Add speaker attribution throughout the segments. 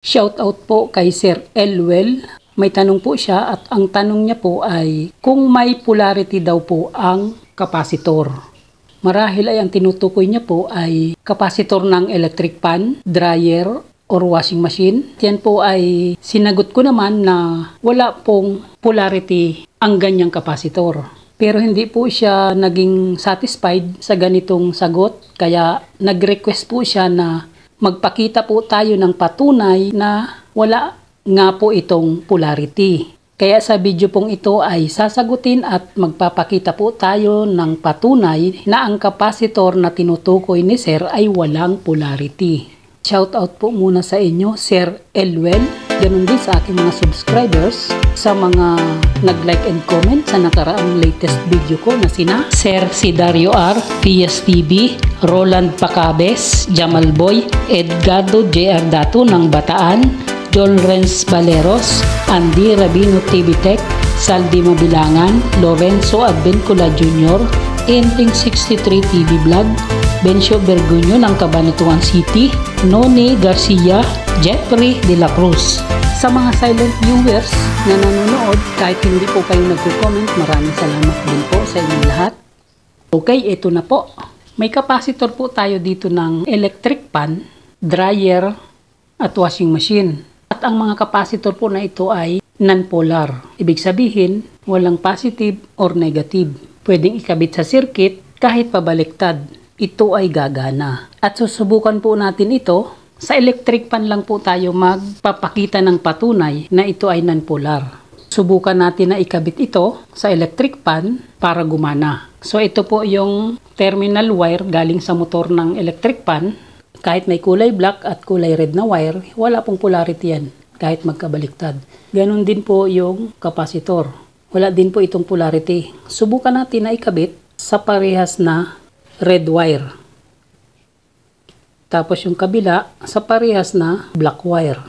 Speaker 1: Shoutout po kay Sir Elwell. May tanong po siya at ang tanong niya po ay kung may polarity daw po ang kapasitor. Marahil ay ang tinutukoy niya po ay kapasitor ng electric pan, dryer, or washing machine. Yan po ay sinagot ko naman na wala pong polarity ang ganyang kapasitor. Pero hindi po siya naging satisfied sa ganitong sagot kaya nag-request po siya na magpakita po tayo ng patunay na wala nga po itong polarity. Kaya sa video pong ito ay sasagutin at magpapakita po tayo ng patunay na ang kapasitor na tinutukoy ni Sir ay walang polarity. Shoutout po muna sa inyo, Sir Elwell. Ganun din sa aking mga subscribers, sa mga nag-like and comment sa nakaraang latest video ko na sina Sir Sidario R, PSTV, Roland Pacabes, Jamal Boy, Edgardo JR Dato ng Bataan, Joel Renz Baleros, Andy Rabino TV Tech, Saldi Mabilangan, Lorenzo Advencula Jr., Entling 63 TV Vlog, Bencio Bergunyo ng Cabanatuan City, Noni Garcia, Jeffrey De La Cruz. Sa mga silent viewers na nanonood, kahit hindi po kayo nagko-comment, maraming salamat din po sa inyong lahat. Okay, ito na po. May kapasitor po tayo dito ng electric pan, dryer, at washing machine. At ang mga kapasitor po na ito ay non-polar. Ibig sabihin, walang positive or negative. Pwedeng ikabit sa circuit kahit pabaliktad. Ito ay gagana. At susubukan po natin ito. Sa electric pan lang po tayo magpapakita ng patunay na ito ay non-polar. Subukan natin na ikabit ito sa electric pan para gumana. So ito po yung terminal wire galing sa motor ng electric pan. Kahit may kulay black at kulay red na wire, wala pong polarity yan kahit magkabaliktad. Ganon din po yung kapasitor. Wala din po itong polarity. Subukan natin na ikabit sa parehas na red wire. Tapos yung kabila sa parehas na black wire.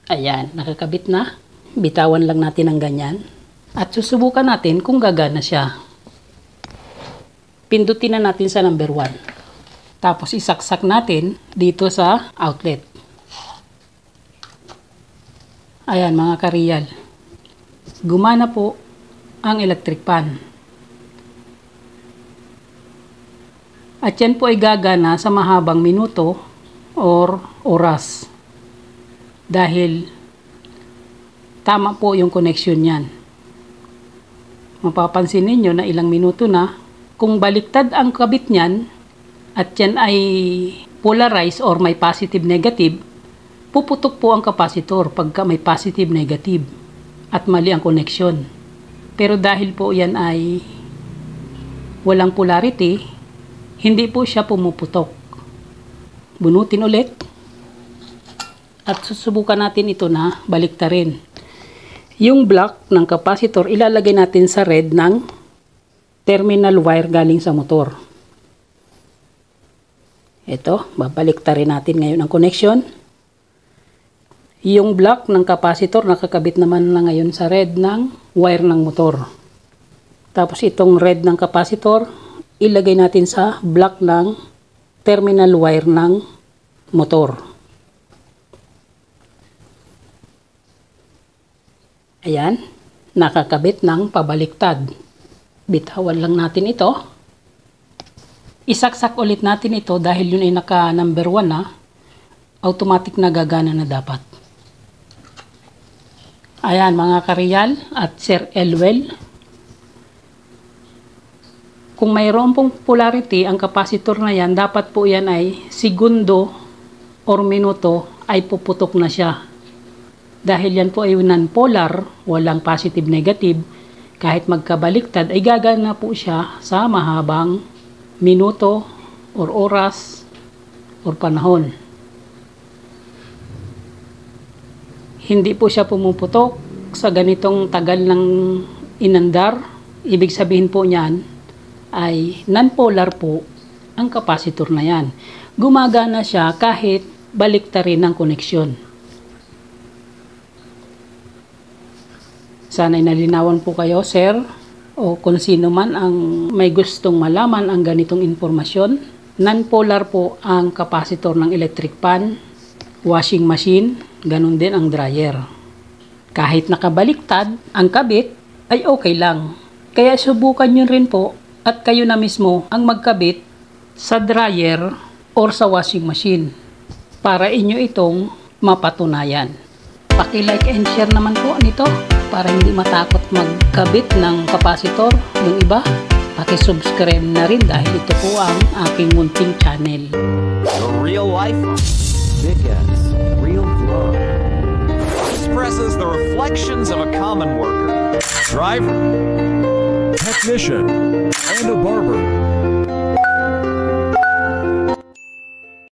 Speaker 1: Ayan, nakakabit na. Bitawan lang natin ang ganyan. At susubukan natin kung gagana siya. Pindutin na natin sa number 1. Tapos isaksak natin dito sa outlet. Ayan mga kariyal. Gumana po ang electric pan. At yan po ay gagana sa mahabang minuto or oras. Dahil tama po yung connection niyan. Mapapansin ninyo na ilang minuto na. Kung baliktad ang kabit niyan at yan ay polarized or may positive negative, puputok po ang kapasitor pagka may positive negative at mali ang connection. Pero dahil po yan ay walang polarity, hindi po siya pumuputok. Bunutin ulit. At susubukan natin ito na baliktarin. Yung black ng kapasitor, ilalagay natin sa red ng terminal wire galing sa motor. Ito, babaliktarin natin ngayon ang connection. Yung black ng kapasitor, nakakabit naman na ngayon sa red ng wire ng motor. Tapos itong red ng kapasitor, ilagay natin sa black ng terminal wire ng motor. Ayan, nakakabit ng pabaliktad. Bitawan lang natin ito. Isaksak ulit natin ito dahil yun ay naka number 1 na. Automatic na gagana na dapat. Ayan mga kariyal at Sir Elwell. Kung mayroon pong polarity, ang kapasitor na yan, dapat po yan ay segundo or minuto ay puputok na siya. Dahil yan po ay non-polar, walang positive negative, kahit magkabaliktad ay gagana po siya sa mahabang minuto or oras or panahon. Hindi po siya pumuputok sa ganitong tagal ng inandar. Ibig sabihin po niyan ay non-polar po ang kapasitor na yan. Gumagana siya kahit baliktarin ang koneksyon. Sana'y nalinawan po kayo, sir, o kung sino man ang may gustong malaman ang ganitong impormasyon Non-polar po ang capacitor ng electric pan, washing machine, ganun din ang dryer. Kahit nakabaliktad ang kabit ay okay lang. Kaya subukan nyo rin po at kayo na mismo ang magkabit sa dryer or sa washing machine para inyo itong mapatunayan. Paki-like and share naman po nito para hindi matakot magkabit ng capacitor yung iba. Paki-subscribe na rin dahil ito po ang aking munting channel.
Speaker 2: The real life Dickens real vlog expresses the reflections of a common worker, driver,
Speaker 3: technician, and a barber.